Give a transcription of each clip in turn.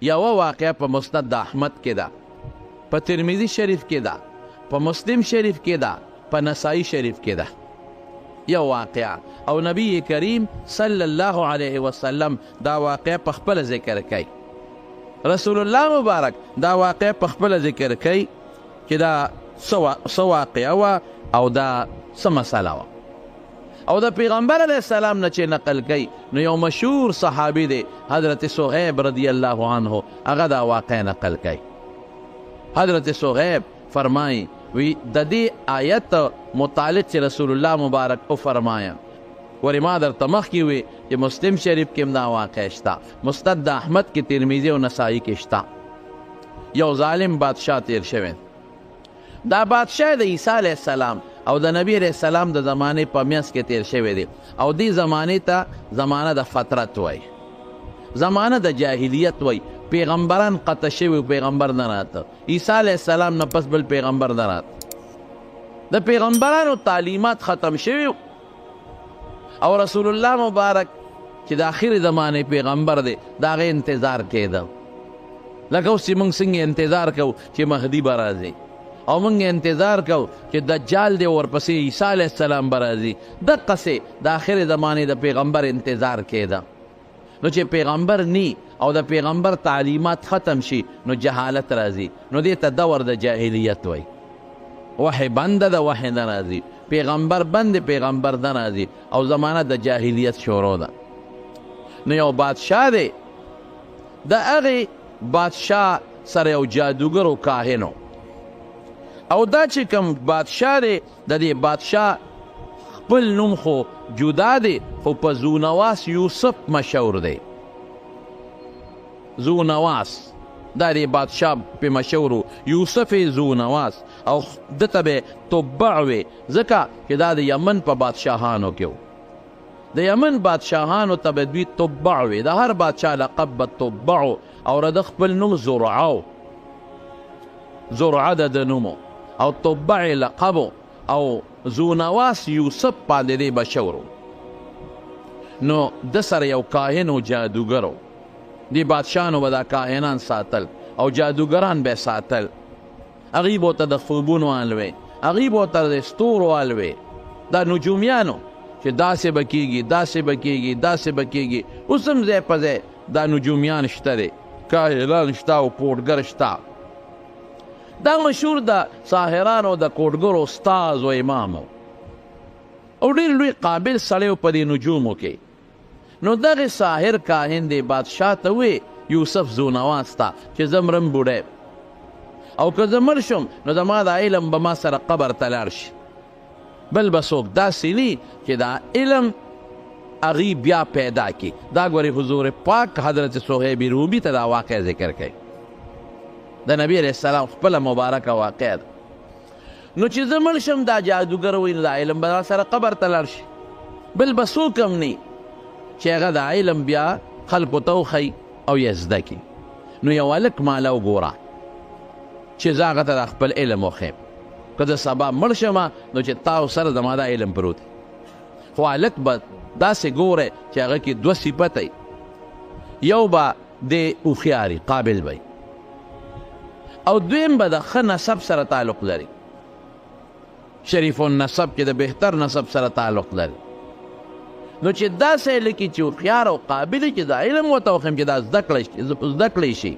یوه واقعه په مسند د احمد کې ده، په ترمذي شریف کې ده، په مسلم شریف کې ده، په نسائی شریف کې ده یو واقعه. او نبی کریم صلی الله علیه وسلم دا واقعه په خپل ذکر کوي. رسول الله مبارک دا واقعه په خپل ذکر کوي چې دا څه واقعه وه او دا څه مسله وه. او د پیغمبر علیه السلام نه چې نقل کوي نو یو مشهور صحابي دی حضرت صہیب رضی الله عنه، هغه دا واقع نقل کوي. حضرت صہیب فرمایي وی د دې آیت متعلق چې رسول الله مبارک او فرمایا ورې ما درته مخکې وي چې مسلم شریف کې هم دا واقع شته، مسند د احمد کې، ترمذي او نسائی کې شته. یو ظالم بادشاه تیر شوی، دا بادشاه د عیسی علیه السلام او د نبی علیه السلام د زمانې په منځ کې تیر شوی دی. او دې زمانې ته زمانه د فترت وای، زمانه د جاهلیت وای. پیغمبران قطع شوي، پیغمبر نه راته، عیسی علیه السلام نه پس بل پیغمبر نه راته، د پیغمبرانو تعلیمات ختم شوي. او رسول الله مبارک چې د آخر زمانې پیغمبر دی د هغې انتظار کېده، لکه اوس چې موږ څنګه انتظار کوو چې مهدي به راځي، او موږ انتظار کوو چې دجال دی ورپسې عیسی علیه السلام به راځي. دقسې د آخر زمانې د پیغمبر انتظار کېده. نو چې پیغمبر نی او د پیغمبر تعلیمات ختم شي نو جهالت راځي، نو دې ته دور د جاهلیت وای. وحی بنده ده، وحی نه راځي، پیغمبر بند، پیغمبر نه راځي، او زمانه د جاهلیت شروع ده. نو یو بادشاه دی، د هغې بادشاه سره یو جادوګر و کاهن، او دا چې کوم بادشاه دی د دې بادشاه خپل نوم خو جدا دی، خو په زونواس یوسف مشهور دی. زونواس دا دی بادشاه په مشهور یوسف زونواس، او دته به تبع وي ځکه چې دا د یمن په بادشاهانو کې و. د یمن بادشاهانو ته به دوی تبع وي، د هر بادشاه لقب به تبع، او د خپل نوم زرعه، زرعه د نومو، او تبع لقبو، او زونواس یوسف باندې دی مشهور. نو د سره یو کاهن و جادوګر، دی بادشاهانو به دا کاهنان ساتل او جادوګران به ساتل. هغوی به ورته د خوبونو حال وی، هغوی به ورته د ستورو حال وی، دا نجومیانو چې داسې به کېږي، داسې به کېږي، داسې به کېږي. اوس هم ځای په ځای دا نجومیان شته دی، کاهنان شته او کوډګر شته. دا مشهور د ساحرانو د کوډګرو استاز و امام، او ډېر لوی قابل سړی په دې نجومو کې. نو دغه ساحر کاهن دی بادشاه ته وی یوسف زونواس ته چې زه مرم بوډی، او که زه مړ شم نو زما دا علم به ما سره قبر ته لاړ شي، بل به څوک داسې نی چې دا علم هغوی بیا پیدا کړي. دا ګورې حضور پاک حضرت صہیب رومي ته دا واقع ذکر کوي، د نبی علیه السلام خپله مبارکه واقع ده. نو چې زه مړ شم دا جادوګر وایي نو دا علم به سره قبر ته لاړ شي، بل به څوک هم نه چې هغه دا علم بیا خلکو ته وښیي او یې زده کړي. نو یو هلک ماله وګوره چې زه هغه ته د خپل علم وښیم، که زه سبا مړ شمه نو چې تا سره زما دا علم پروت. خو هلک به داسې ګوره چې هغه کې دوه صفته، یو به د هوښیاري قابل وي، او دویم به د ښه نسب سره تعلق لري، شریف النسب چې د بهتر نسب سره تعلق لري. نو چې داسې هلکي چې هوښیار او قابل چې د علم ورته وښیم چې دا زده کړی شي،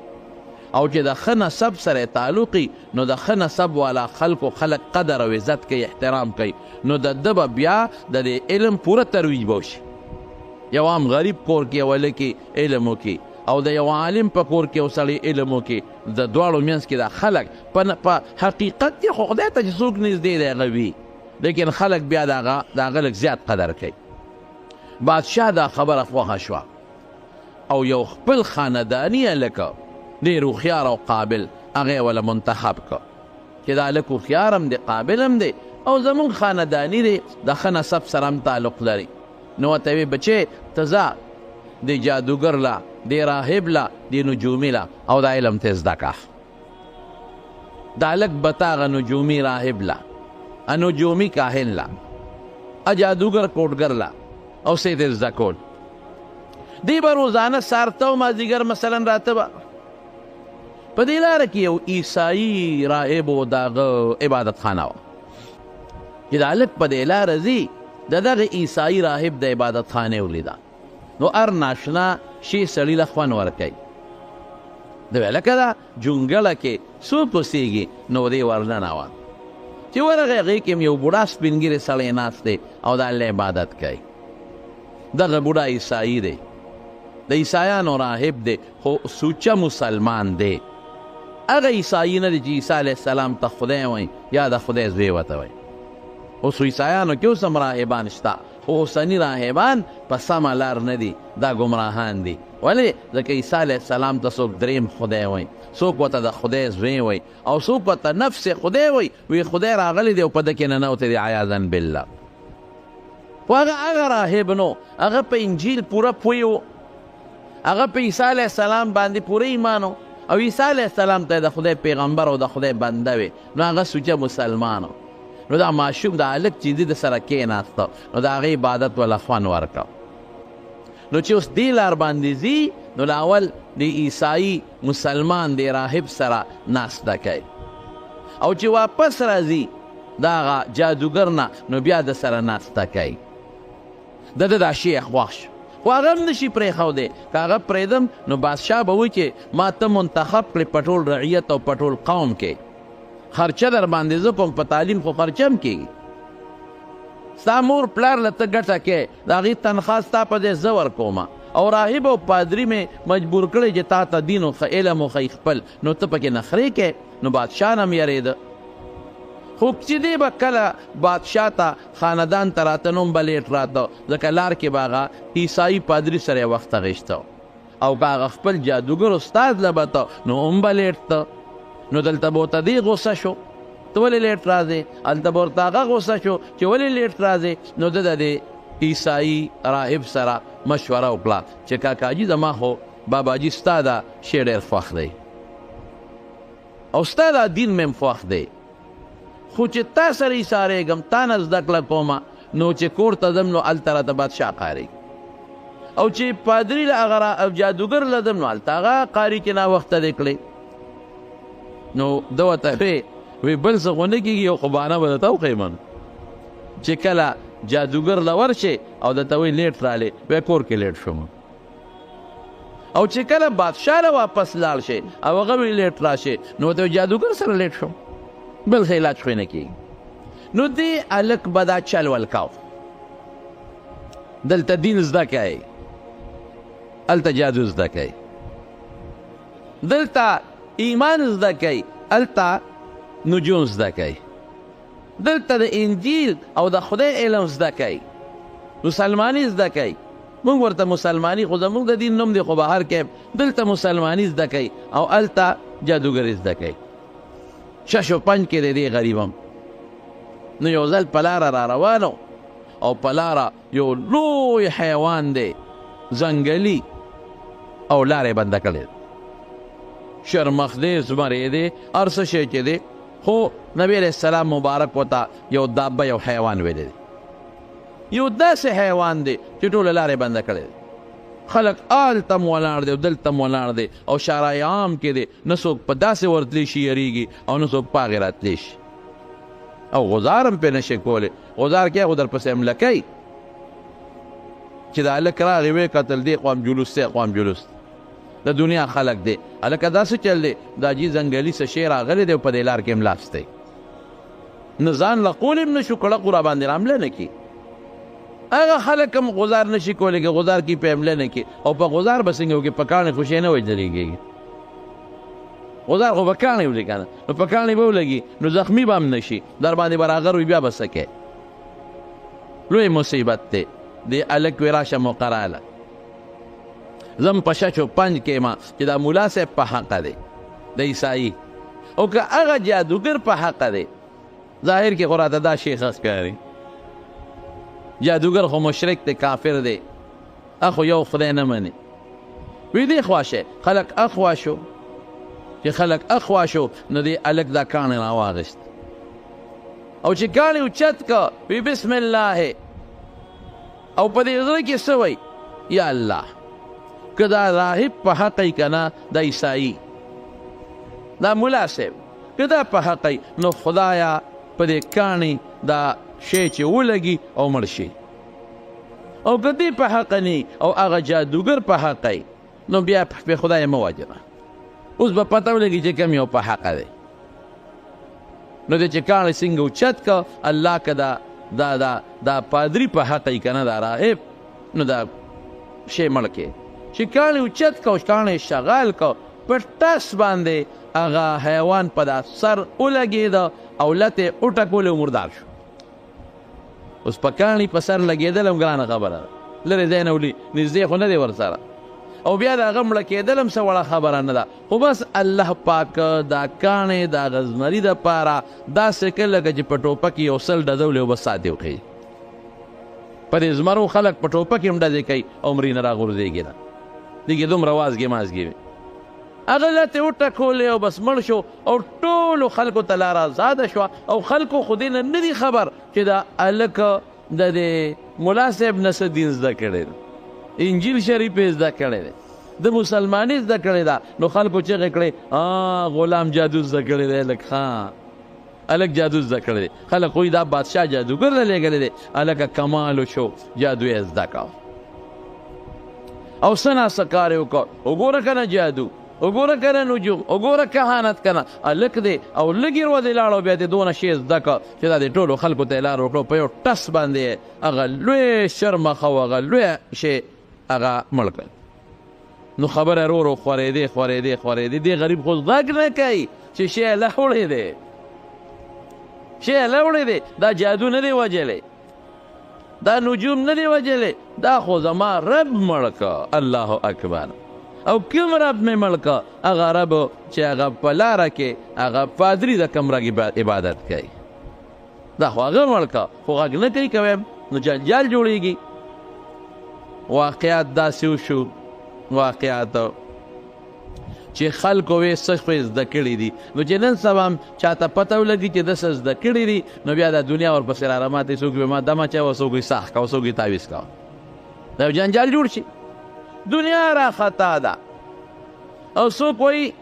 او چې د ښه نسب سره تعلقي، نو د ښه نسب والا خلکو خلک قدر او عزت کوي، احترام کوي، نو د ده به بیا د دې علم پوره ترویج به وشي. یو عام غریب کور کې یو هلکي علم وکړي، او د یو عالم په کور کې یو سړی علم وکړي، د دواړو منځ کې دا خلک په حقیقت کې خو خدای ته چې څوک نږدې دی هغه وي، لیکن خلک بیا د هغه لږ زیات قدر کوي. بادشاه دا خبره خوښه شوه، او یو خپل خانداني هلک ډېر هوښیار او قابل هغه یې وله منتخب کړه چې دا هلک هوښیار هم دی، قابل هم دی، او زمونږ خانداني دی، د ښه نسب سره هم تعلق لري. نو ورته ویې بچې ته ځه د جادوګر له، د راهب له، د نجومي له، او دا علم ته زده کړه. دا هلک به ته هغه نجومي راهب له، نجومي کاهن له، جادوګر کوډګر له، او څه یې زده کول. دی به روزانه سهار ته او مازدیګر مثلا راته به په دې لاره کې یو عیسایي راهب و د هغه عبادت خانه وه چې دا هلک په دې لاره ځي د دغه عیسایي راهب د عبادت خانې ولیده نو هر ناشنا شي سړي له خوند ورکوي د ویل لکه دا جونګړه کې څوک اوسېږي نو دی ورننوت چې ورغی هغې کې یو بوډا سپین ږیری سړی ناست دی او د الله عبادت کوي دغه بوډا عیسایي دی د عیسایانو راهب دی خو سوچه مسلمان دی هغه عیسایي نه دی چې عیسی علیه السلام ته خدای وایي یا د خدای زوی ورته وایي اوس عیسایانو کې اوس هم راهبان شته خو اوسني راهبان په سمه لار نه دي دا ګمراهان دي ولې ځکه عیسی علیه السلام ته څوک دریم خدای وایي څوک ورته د خدای زوی وایي او څوک ورته نفس خدای وایي وی خدای راغلی دی او په ده کې ننوتی دی عیاذا بالله خو هغه راهب نو هغه په انجیل پوره پوه و هغه په عیسی علیه السلام باندې پوره ایمان و او عیسی علیه السلام ته د خدای پیغمبر او د خدای بنده وي نو هغه سوچه مسلمان نو دا ماشوم د هلک چې دی د سره کېناسته نو د هغې عبادت والا خوند ورکړه نو چې اوس دې لار باندې ځي نو لاول د عیسایي مسلمان د راهب سره ناسته کوي او چې واپس راځي د هغه جادوګر نه نو بیا د سره ناسته کوي د ده دا شی خوښ شو خو هغه هم نشي پرېښودی که هغه پرېږدم نو بادشاه به وایي چې ما ته منتخب کړې په ټول رعیت او په ټول قوم کې خرچه در باندې زه کوم په تعلیم خو خرچه هم کېږي ستا مور پلار له ته ګټه کې د هغې تنخوا ستا په دې زه ورکومه او راهب او پادري مې مجبور کړی چې تا ته دین وښه علم وښی خپل نو ته پکې نخرې کې نو بادشاه نه هم یارېده خو چې دی به کله بادشاه ته خاندان ته راته نو هم به لیټ راته ځکه لار کې به هغه عیسایي پادري سره یې وخت اخیسته او که هغه خپل جادوګر استاد له به ته نو هم به لیټ ته نو دلته به ورته دی غوسه شو ته ولې لیټ راځې هلته به ورته هغه غوسه شو چې ولې لیټ راځې نو ده د دې عیسایي راهب سره مشوره وکړه چې کاکاجي زما خو باباجي ستا دا شی ډېر خوښ دی او ستا دا دین مې هم خوښ دی خو چې تا سره ایسارېږم تا نه زده کړه کومه نو چې کور ته ځم نو هلته راته بادشاه قاري او چې پادري له هغه جادوګر له ځم نو هلته هغه قاري چې ناوخته دی کړی نو ده ورته وی بل څه خو نه کېږي یو خو بهانه به درته وښیم چې کله جادوګر له ورشې او درته وایي لیټ رالی بیا کور کې لیټ شوم او چې کله بادشاه له واپس لاړ شي او هغه وی لیټ راشي نو ته جادوګر سره لیټ شوم بل څه علاج خو یې نه کېږي نو دې هلک به دا چل ولکاو دلته دین زده کوي هلته جادو زده کوي دلته ایمان زده کوي هلته نجوم زده کوي دلته د انجیل او د خدای علم زده کوي مسلماني زده کوي موږ ورته مسلماني خو زموږ د دین نوم دی خو بهر کې دلته مسلماني زده کوي او هلته جادوګري زده کوي شش و پنج کې د دې غریبم نو یو ځل په لاره را روانو او په لاره یو لوی حیوان دی ځنګلي او لارې بنده کړې شرمخ دی زمری دی هر څه شی چې دی خو نبی علیہ السلام مبارک وته یو دابه یو حیوان ویلی دی یو داسې حیوان دی چې ټوله لارې بنده کړې دی خلک هلته م ولاړ دی او دلته م ولاړ دی او شارع عام کې دی نه څوک په داسې ورتلی شي یریږي او نه څوک په هغې راتلی شي او غزار هم پرې نشي کولی غزار کې خو درپسې حمله کوي چې دا هلک راغی ویې کتل دی خوا هم جلوس دی خوا هم جلوس د دنیا خلق دی هلکه داسې چل دی دا جي ځنګلي څه شی راغلی دی او په دې لار کې هم لاس دی نه ځان له قول هم نشو کړه خو راباندې حمله نه کړي هغه خلک هم غزار نشي کولی که غزار کې په حمله نه کړي او په غزار به څنګه وکړي په کاڼې خو شی نه وژلېږي غزار خو په کاڼې ولي که نه نو په کاڼې به ولګي نو زخمي به هم نشي در باندې به راغر وي بیا به څه کوې لوی مصیبت دی دې هلک وی راشه مقراله زم په شش و پنج کې ما چې دا ملا صاحب په حقه دی د عیسایي او که هغه جادوګر په حقه دی ظاهر کې خو راته دا شی ښه ښکاري جادوګر خو مشرک دی کافر دی اخو یو خدای نه مني وی دې خوا شي خلک اخوا شو چې خلک اخوا شو نو دې هلک دا کاڼی راواغېست او چې کاڼی اوچت که وی بسم الله او په دې زړه کې څه وی یا الله که دا راهب په حق ای که نه د عیسایي دا ملا صاحب که دا په حقی نو خدایا په دې کاڼي دا شی چې ولګي او مړ شي او که دې په حق نی او هغه جادوګر په حقی نو بیا په خدای مه وجنه اوس به پته ولګي چې کوم یو په حقه دی نو د چې کاڼی څنګه اوچت که الله که دا پادري په حقی که نه دا راهب نو دا شی مړ کې چې کاڼی اوچت که او کاڼی شغال که په ټس باندې هغه حیوان په دا سر ولګېده او لته یې وټکولې او مردار شو اوس په کاڼي په سر لګېدل هم ګرانه خبره ده لرې ځای نه ولي نږدې خو نه دی ورسره او بیا د هغه مړه کېدل هم څه وړه خبره نه ده خو بس الله پاک دا کاڼې د هغه زمري دپاره داسې کوي لکه چې په ټوپه کې یو سل ډزولې او بس ساتې وښیي په دې زمرو خلک په ټوپه کې هم ډزې کوي او مرې نه راغورځېږي نه دې کې دومره وازګې مازګې وي هغه لته وټکولې او بس مړ شو او ټولو خلکو ته لاره ازاده شوه او خلکو خو دې نه نه دي خبر چې دا هلک د دې ملا صاحب نه څه دین زده کړی دی انجیل شریف یې زده کړی دی د مسلمانۍ زده کړې ده نو خلکو چغې کړې غلام جادو زده کړی دی هلک هلک جادو زده کړی دی خلک وایي دا بادشاه جادوګر نه لېږلی دی هلکه کمال وشو جادو یې زده کړ او څه ناڅه کار یې وکړ وګوره که نه جادو وګوره که نه نجوم وګوره کهانت که نه هلک دی او لږې ورځې لاړ او بیا دې دونه شی زده کړه چې دا د ټولو خلکو ته یې لار وکړو په یو ټس باندې هغه لوی شرمخه او هغه لوی شی هغه مړ کړ نو خبره رو رو خورېدې دې غریب خو غږ نه کوي چې شی یې لوړی دی شی یې لوړی دی دا جادو نه دی وجلی دا نجوم نه دی وجلی دا خو زما رب مړ که الله اکبر او کوم رب مې مړ که هغه رب چې هغه په لاره کې هغه پادري د کوم رګ عبادت کوي دا خو هغه مړ که خو غږ نه کوي که ویم نو جنجال جوړېږي واقعات داسې وشو واقعات چې خلکو وې څه خو یې زده کړي دي نو چې نن سبا هم چاته پته ولګي چې ده څه زده کړي دي نو بیا دا دنیا ورپسې رارماتې څوک وي ما دمه چوه څوک وي ساخ کوه څوک وي تعویض کوه دا یو جنجال جوړ شي دنیا را خطا ده او څوک وایي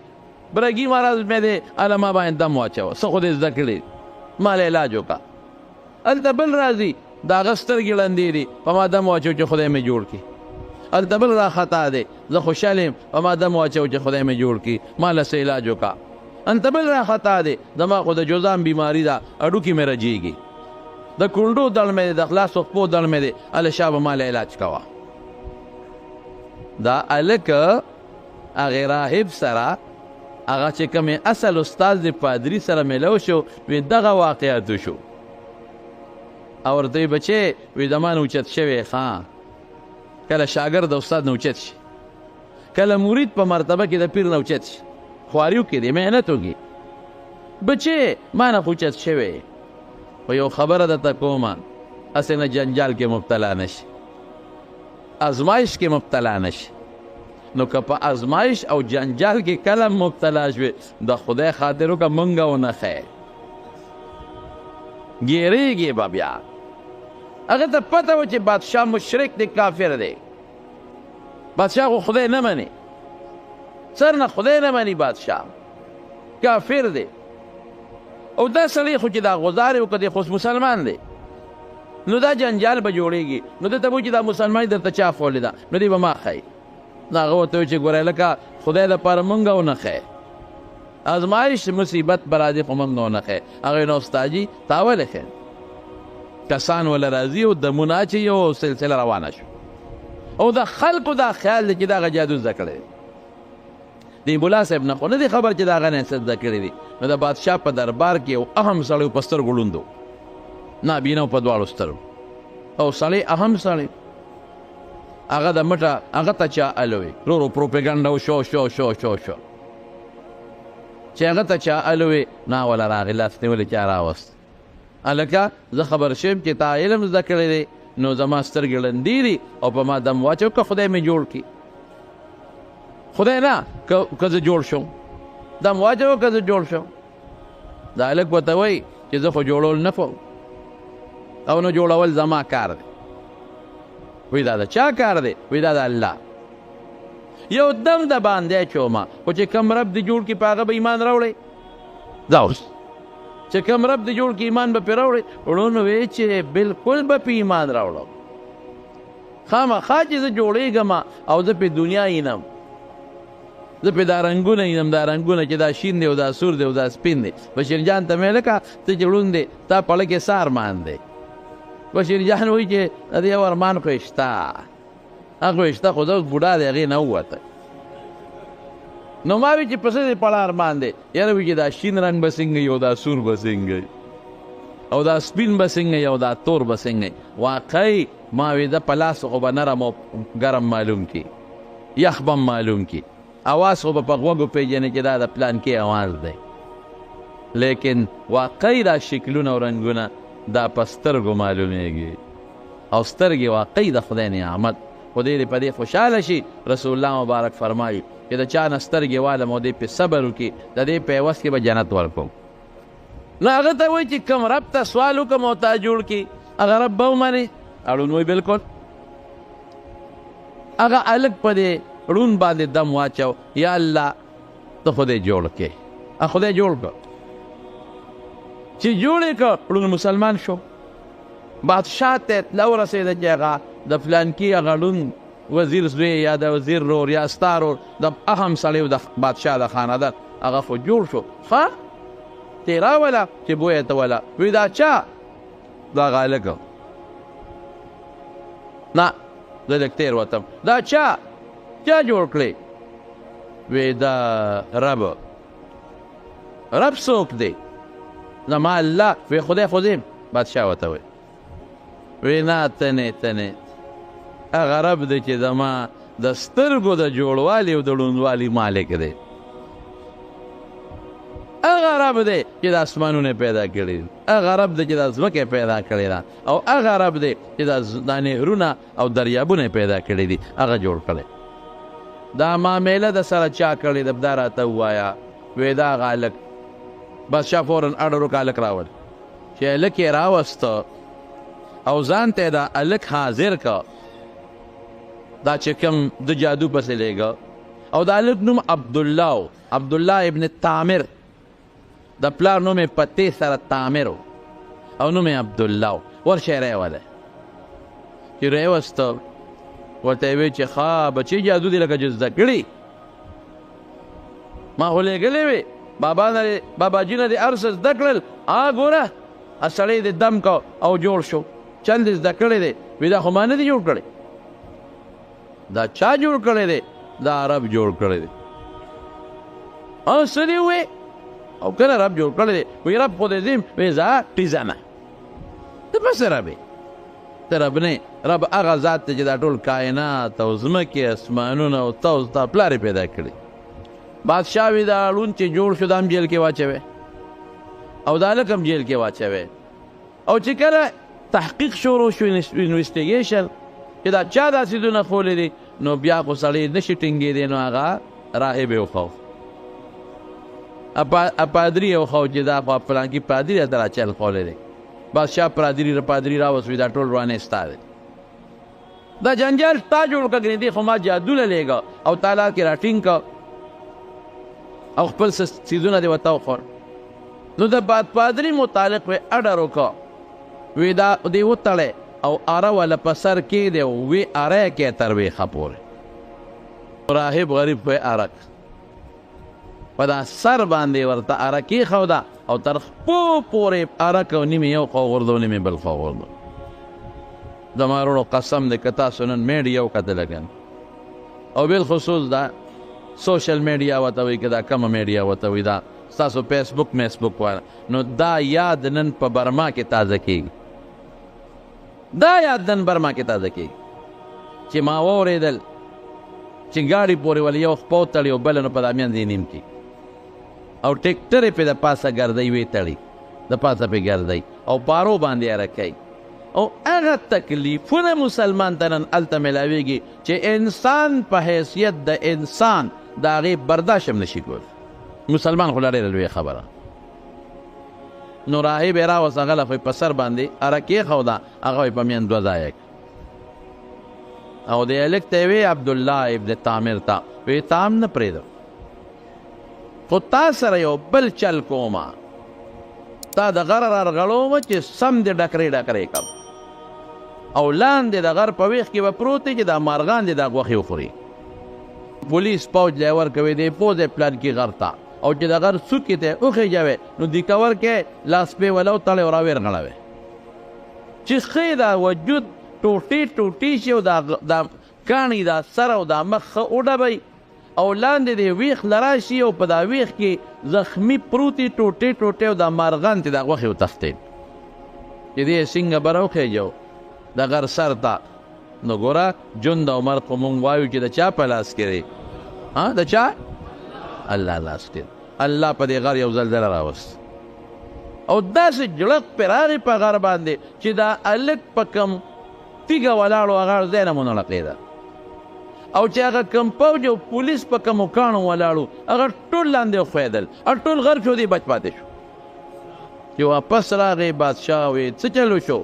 برګي مرض مې دی هله ما باندې دم واچوه څه خو دې زده کړي ما له علاج وکړه هلته بل راځي د هغه سترګې ړندې دي په ما دم واچو چې خدای مې جوړ کړي هلته بل را خطا دی زه خوشحال یم په ما دم واچو چې خدای مې جوړ کړي ما له څه علاج وکړه هلته بل را خطا دی زما خو د جوزام بیماري ده هډوکي مې رجېږي د کونډو دړ مې دی د خلاصو خپو دړ مې دی هله شا به ما له علاج کوه دا هلک هغې راهب سره هغه چې کوم اصل استاد د پادري سره میلو شو وی دغه واقعات شو او ورته وی بچې وی د ما نه اوچت شوی کله شاګرد د استاد نه اوچت شي کله مرید په مرتبه کې د پیر نه اوچت شي خواري وکړي دی محنت وکړي بچې ما نه خو اوچت شوی خو یو خبره درته کومه هسې نه جنجال کې مبتلا نشي ازمایش کې مبتلا نشي نو که په ازمایش او جنجال کې کله مبتلا شوې د خدای خاطر وکړه مونږ ونښی ګیرېږي به بیا هغه ته پته و چې بادشاه مشرک دی کافر دی بادشاه خو خدای نه مني سر نه خدای نه مني بادشاه کافر دی او دا سړی خو چې دا غزار یې وکړه دی خو مسلمان دی نو دا جنجال به جوړېږي نو ده ته به چې دا مسلماني درته چا ښولې ده نو دی به ما ښایي نو هغه ورته وایي چې ګورئ لکه خدای دپاره مونږ ونښی ازمایش مصیبت به راځي خو مونږ نه ونښی هغه نو استاجي تا ولې ښی کسان وله راځي او دمونه اچوي یو سلسله روانه شو او د خلکو دا خیال دی چې دا هغه جادو زده کړی دی ملا صاحب نه خو نه دی خبر چې د هغه نه څه زده کړي دي نو د بادشاه په دربار کې یو اهم سړی و په سترګو ړوند و نابینا په دواړو سترګو او سړی اهم سړی هغه د مټه هغه ته چا الوي رو پروپاګانډا و شو چې هغه ته چا الوي نه ولا راغی لاس نیولې چا راوست هلکه زه خبر شوم چې تا علم زده کړی دی نو زما سترګې ړندې دي او په ما دم واچو که خدای مې جوړ کړي خدای نه که زه جوړ شم دم واچو که زه جوړ شم دا هلک ورته وایي چې زه خو جوړول نه کوم او نه جوړول زما کار دی وی دا د چا کار دی وی دا د الله یو دم د باندې چوما خو چې کم رب دې جوړ کړي په هغه به ایمان راوړی دا اوس چې کم رب دې جوړ کړي ایمان به پرې راوړی وړونو وی چې بلکل به په ایمان راوړم خامخا چې زه جوړېږم او زه پې دنیا اینم زه پې دا رنګونه اینم دا رنګونه چې دا شین دی او دا سور دی او دا سپین دی بشیر جان ته مې لکه ته چې ړوند دی تا پړه کې څه ارمان دی بشیر جان وایي چې د دې یو ارمان خو یې شته هغه خو یې شته خو زه اوس بوډا دی هغې نه ووته نو ما وی چې په څه دې پړه ارمان دی یاره وایي چې دا شین رنګ به څنګه او دا سور به څنګه او دا سپین به څنګه او دا تور به څنګه واقعي ما وی د په لاس خو به نرم او ګرم معلوم کی یخ به معلوم کی اواز خو به په غوږو پېژنې چې دا د پلان کې اواز دی لیکن واقعي دا شکلونه او رنګونه دا په سترګو معلومیږي او سترګې واقعي د خدای نعمت خو دې په دې خوشحاله شي رسول الله مبارک فرمایي چې د چا نه سترګې والم او دې پې صبر وکړي د دې په عوض کې به جنت ورکوم نو هغه ته وایي چې کوم رب ته سوال وکړم او تا جوړ کړي هغه رب به ومنې اړون وایي بلکل هغه هلک په دې ړون باندې دم واچو یا الله ته خدای جوړ کړې خدای جوړ کړ چې جوړ یې کړ ړون مسلمان شو بادشاه ته اطلاع ورسېده چې هغه د فلانکي هغه ړون وزیر زوی یا د وزیر رور یا ستا رور د اهم سړی د بادشاه د خاندان هغه خو جوړ شو ښه تی راوله چې بویه ته وله وی دا چا دا هغه هلک نه زه لږ تېر وتم دا چا جوړ کړی وی دا رب څوک دی زما الله وی خدای خو دې بادشاه ورته وی وی نه ته نه هغه رب دی چې زما د سترګو د جوړوالي او د ړوندوالي مالک دی هغه رب دی چې د اسمانونه پیدا کړي دي هغه رب دی چې د ځمکې پیدا کړې ده او هغه رب دی چې د نهرونه او دریابونه پیدا کړي دي هغه جوړ کړی دا معامله د سره چا کړې ده دا راته ووایه وی دا هغه هلک بادشاه فورن اډر وکړه هلک راول چې هلک یې راوسته او ځان ته دا هلک حاضر که دا چې کوم د جادو پسې لیږه او دا هلک نوم عبدالله ابن تامر د پلار نوم یې په ت سره تامر او نوم یې عبدالله ورشه یې راولی چې راوسته ورته یې وی چې ښه بچې جادو دې لکه چې زده کړي ما خو لېږلی وې باباجي نه دې هر څه زده کړل ګوره سړی دې دم کو او جوړ شو چل دې زده کړی دی وی دا خو ما نه دي جوړ کړی دا چا جوړ کړی دی دا رب جوړ کړی دی څه دې ووې او کنه رب جوړ کړی دی وی رب خو دې زیم وی زه ټیزه نه ته پسې رب یې ته رب نه رب هغه ذات ته چې دا ټول کائنات او ځمکې اسمانونه او تا او ستا پلار یې پیدا کړي بادشاه وي دا ړوند چې جوړ شو دا هم جیل کې واچوی او دا هلک هم جیل کې واچوی او چې کله تحقیق شروع شو انویسټیګیشن چې دا چا دا څیزونه خولی دي نو بیا خو سړی نشي ټینګېدی نو هغه راهب یې وښو پادري یې وښو چې دا خو فلانکي پادري ته را چل خولی دی بادشاه پادري راوسوي دا ټول روانې ستا دی دا جنجال تا جوړ کړه ګنې دی خو ما جادو له لیږه او تالا کې راټینګ کړه او خپل څیزونه دې ورته وخور نو د پادري متعلق وی اډر وکړه وی دا دې وتړی او اره والا په سر کېږدی وی اره یې کې تر ویښه پورې راهب غریب وی ارک په دا سر باندې ورته اره کېښوده او تر خپو پورې ارک او نیم یو خوا غورځو نیم بل خوا غورځو زما وروڼو قسم دی که تاسو نن میډیا وکتله که او بالخصوص دا سوشل میډیا ورته وایي که دا کمه میډیا ورته وایي دا ستاسو فیسبوک میسبوک وایه نو دا یاد نن په برما کې تازه کېږي دا یاد نن برما کې تازه کېږي چې ما واورېدل چې ګاډي پورې ولې یو خپه وتړي او بله نو په دا منځ یې نیم کړي او ټیکټر یې پې د پاسه ګردی وې تړي د پاسه پې ګردی او پارو باندې حرکوي او هغه تکلیفونه مسلمان ته نن هلته میلاویږي چې انسان په حیثیت د انسان د هغې برداشت هم نشي کول مسلمان خو لا ډېره لویه خبره نو راهب یې راوست هغه له په سر باندې اره کېښوده هغه یې په میان دوه ځایه او د هلک ته یې وی عبدالله ابن تامر ته وی تام نه پرېږدم خو تا سره یو بل چل کومه تا د غر رارغړومه چې سم دې ډکرې ډکرې کړم او لاندې د غر په ویښ کې به پروت دی چې دا مارغان دې دا غوښې وخوري پولیس پوج لی ورکوي دی پوز یې پلان کې غر ته او چې د غر څوکې ته وخېجوې نو دیکور کې لاس پې ولو تړی او راویر غړوې چې ښې دا وجود ټوټې ټوټې شي او دا کاڼي دا سر او دا مخ ښه وډبئ او لاندې د ویښ لرا شي او په دا ویښ کې زخمي پروتي ټوټې ټوټې او دا مارغان ته دا غوښې وتښتېد چې دې څنګه به راوخېجو د غر سر ته نو ګوره جون د عمر خو مونږ وایو چې د چا په لاس کې دی د چا الله لاس کې الله په دې غر یو زلزله راوست او داسې جړق پې راغی په غر باندې چې دا هلک په کم تیږه ولاړو هغه ځای نه مو نړقېده او چې هغه کم پوج او پولیس په کمو کاڼو ولاړو هغه ټول لاندې وښوېدل او ټول غر شو دی بچ پاتې شو چې واپس راغی بادشاه وی څه چلو شو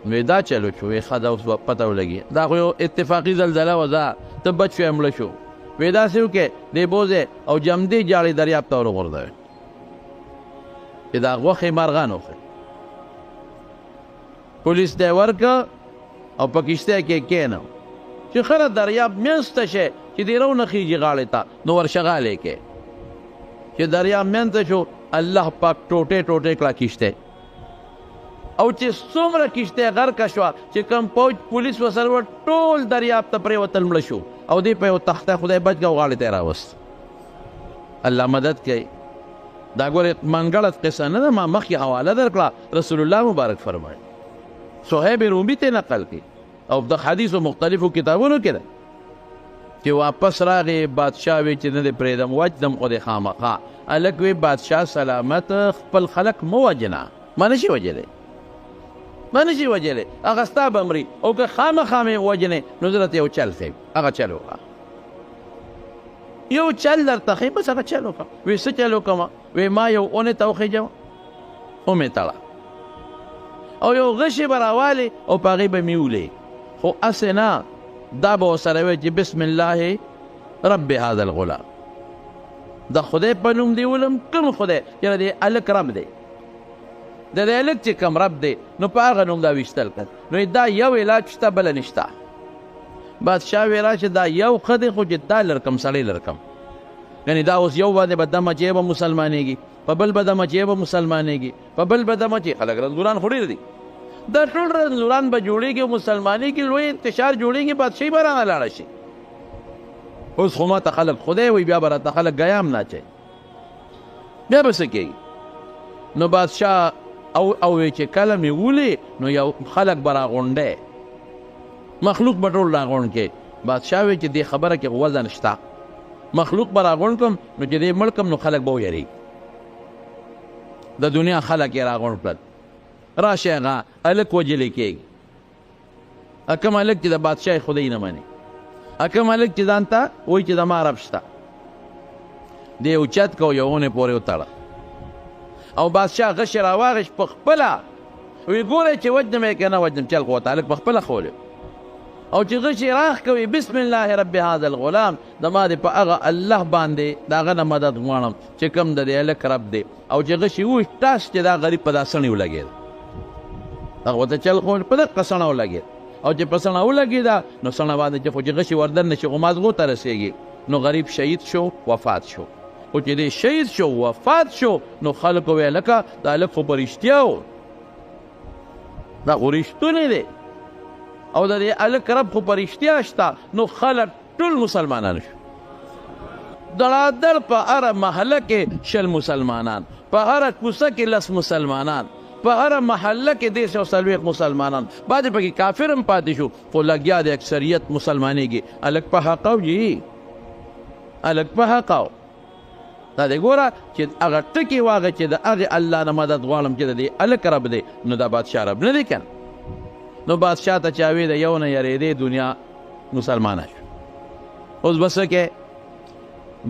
وی دا چلو شو وی ښه دا اوس پته ولګي دا خو یو اتفاقي زلزله وه ته بچ شوی مړه شو وی داسې وکړې دې بوځې او جمدې جاړې دریاب ته ورغورځوې چې دا غوښې مارغان وخوري پولیس ته یې ورکړه او په کښتۍ کې یې کښېنو چې خره دریاب منځ ته شی چې دې رونخېږي غاړې ته نو ورشغالې کې چې دریاب منځ ته شو الله پاک ټوټې ټوټې کړه کښتۍ او چې څومره کښتۍ غرقه شوه چې کوم پوج پولیس ورسره ټول دریاب ته پرېوتل مړه شو او دې په یو تخته خدای بچ کړه او غاړې ته یې راوست الله مدد کوي دا ګورې منګړت قصه نه ده ما مخکې حواله درکړه رسول الله مبارک فرمایي صهیب رومي ته نقل کړي او د حدیثو مختلفو کتابونو کې ده چې واپس راغی بادشاه وی چې نه دې پرېږدم وجدم خو دې خامخا هلک وی بادشاه سلامت خپل خلک مه وجنه ما نشي وجلی ما نشي وجلی هغه ستا به مري او که خامخا مې وجنې نو زه درته یو چل ښیم هغه چل وکړه یو چل درته ښیم بس هغه چل وکړه وی څه چل وکړمه وی ما یو اونې ته وخېجوه ومې تړه او یو غشې به راوالې او په هغې به مې ولې خو هسې نه دا به ورسره وی چې بسم الله رب هذا الغلام د خدای په نوم دې ولم کوم خدای یاره دې هلک رب دی د دې هلک چې کوم رب دی نو په هغه نوم دا ویشتل کړ نو دا یو علاج شته بله نشته بادشاه وی راشه دا یو ښه دی خو چې دا لرکم سړی لرکم یعنې دا اوس یو باندې به دمه چې به مسلمانېږي په بل به دمه چې به مسلمانېږي په بل به دمه چې خلک رنځوران خو ډېر دي دا ټول رنځوران به جوړېږي او مسلمانېږي لوی انتشار جوړېږي بادشاهي به رانه لاړه شي اوس خو ما ته خلک خدای وي بیا به راته خلک ګیا هم نه اچوي بیا به څه کېږي نو بادشاه او وی چې کله مې ولې نو یو خلک به راغونډی مخلوق به ټول راغونډ کې بادشاه وی چې دې خبره کې وزن شته مخلوق به راغونډ کړم نو چې دې مړ کړم نو خلک به ویریږي د دنیا خلک یې راغونډ کړل راشي هغه هلک وجلی کېږي کوم هلک چې د بادشاه خدای نه مني کوم هلک چې ځان ته وایي چې زما رب شته دې اوچت کو یو اونې پورې وتړه او بادشاه غشې راواغېش په خپله وی ګورئ چې وجنم یې که نه وجنم چل خو ورته هلک په خپله خولې او چې غشې راخ کوي بسم الله رب هذا الغلام زما دې په هغه الله باندې د هغه نه مدد غواړم چې کوم د دې هلک رب دی او چې غشې وویش ټاس چې دا غریب په دا سڼې ولګېد هغه ورته چل خو په دقه سڼه ولګېد او چې په سڼه ولګېده نو سڼه باندې چې خو چې غشې وردن نه شي خو مازغو ته رسېږي نو غریب شهید شو وفات شو خو چې دی شهید شو وفات شو نو خلکو ویل لکه دا هلک خو په رښتیا و دا خو رښتونی دی او د دې هلک رب خو په رښتیا شته نو خلک ټول مسلمانان شو دړادړ په هره محله کې 20 مسلمانان په هره کوڅه کې 10 مسلمانان په هره محله کې 240 مسلمانان بعضې پکې کافر هم پاتې شو خو لګیا د اکثریت مسلمانېږي هلک په حق او جي هلک په حق او دا دی ګوره چې هغه ټکي واغه چې د هغې الله نه مدد غواړم چې د دې هلک رب دی نو دا بادشاه رب نه دی که نو بادشاه ته چا وی د یو نه یېرېدې دنیا مسلمانه شو اوس به څه کې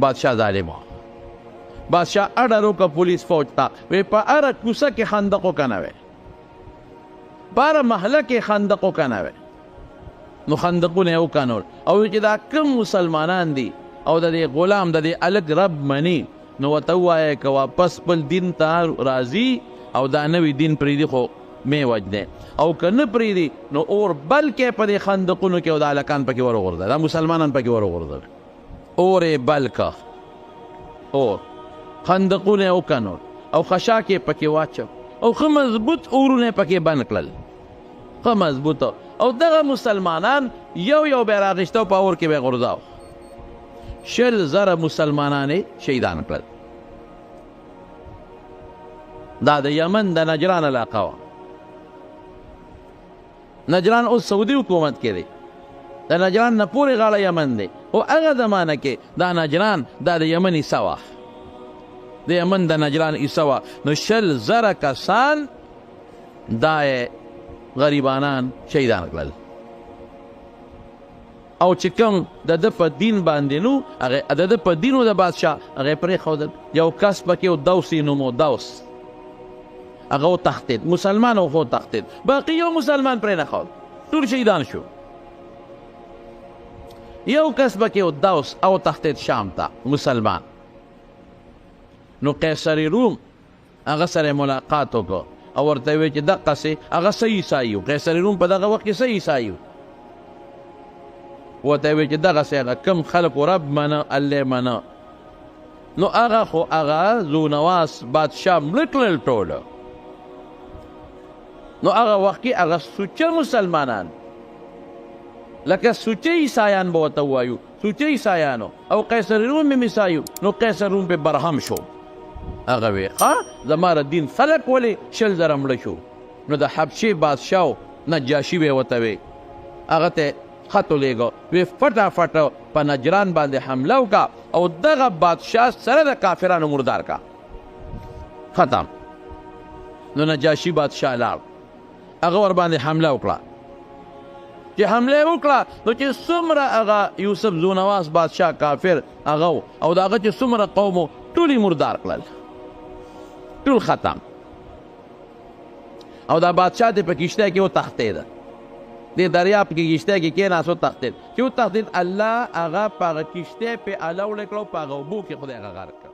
بادشاه ظالم و بادشاه اډر وکړه پولیس فوج ته وی په هره کوڅه کې خندق وکنوئ په هره محله کې خندق وکنوئ نو خندقونه یې وکنول او چې دا کم مسلمانان دي او د دې غلام د دې الګ رب مني نو ورته ووایه که واپس خپل دین ته راځي او دا نوي دین پرېږدي خو مې وجنې او که نه پرېږدي نو اور بلکې په دې خندقونو کې او د هلکان پکې ورغورځه دا مسلمانان پکې ورغورځوي اور یې بل که اور خندقونه یې وکنول او خشاک یې پکې واچو او ښه مضبوط اورونه یې پکې بند کړل ښه مضبوطه او دغه مسلمانان یو یو به یې راغېشته او په اور کې به یې غورځاو 100,000 مسلمانان یې شهیدان کړل دا د یمن د نجران علاقه وه نجران اوس سعودي حکومت کې دی د نجران نه پورې غاړه یمن دی خو هغه زمانه کې دا نجران دا د یمن حصه وه د یمن د نجران حصه وه نو 100,000 کسان دا یې غریبانان شهیدان کړل او چې کوم د ده په دین باندې نو هغې د ده په دینو د بادشاه هغې پرېښودل یو کس پکې و دوس یې نوم و دوس هغه وتښتېد مسلمان و خو وتښتېد باقي یو مسلمان پرې نه ښود ټول شهیدان شو یو کس پکې و دوس او وتښتېد شام ته مسلمان نو قیصر روم هغه سره ملاقات وکړو او ورته ویې چې دقسې هغه څه عیسایي و قیصر روم په دغه وخت کې څه عیسایي و ورته ویې چې دغسې هغه کوم خلکو رب منه الله منه نو هغه خو هغه ذونواس بادشاه مړه کړل ټوله نو هغه وخت کې هغه سوچه مسلمانان لکه سوچه عیسایان به ورته ووایو سوچه عیسایانو او قیصر روم هم عیسایو نو قیصر روم پې برهم شو هغه وی زما د دین خلک ولې 100,000 مړه شو نو د حبشې بادشاه نجاشي به یې ورته وی هغه ته خط ولیږه وی فټافټ په نجران باندې حمله وکړه او دغه بادشاه سره د کافرانو مردار کا ختم نو نجاشي بادشاه لاړ هغه ور باندې حمله وکړه چې حمله یې وکړه نو چې څومره هغه یوسف ذونواس بادشاه کافر هغه او د هغه چې څومره قوم و ټول یې مردار کړل ټول ختم او دا بادشاه دې په کښتۍ کې وتښتېده دې دریاب کې کښتۍ کې کېناست وتښتېد چې وتښتېد الله هغه په هغه کښتۍ پې اله وړې کړه او په هغه اوبو کې خدای هغه غرق کړ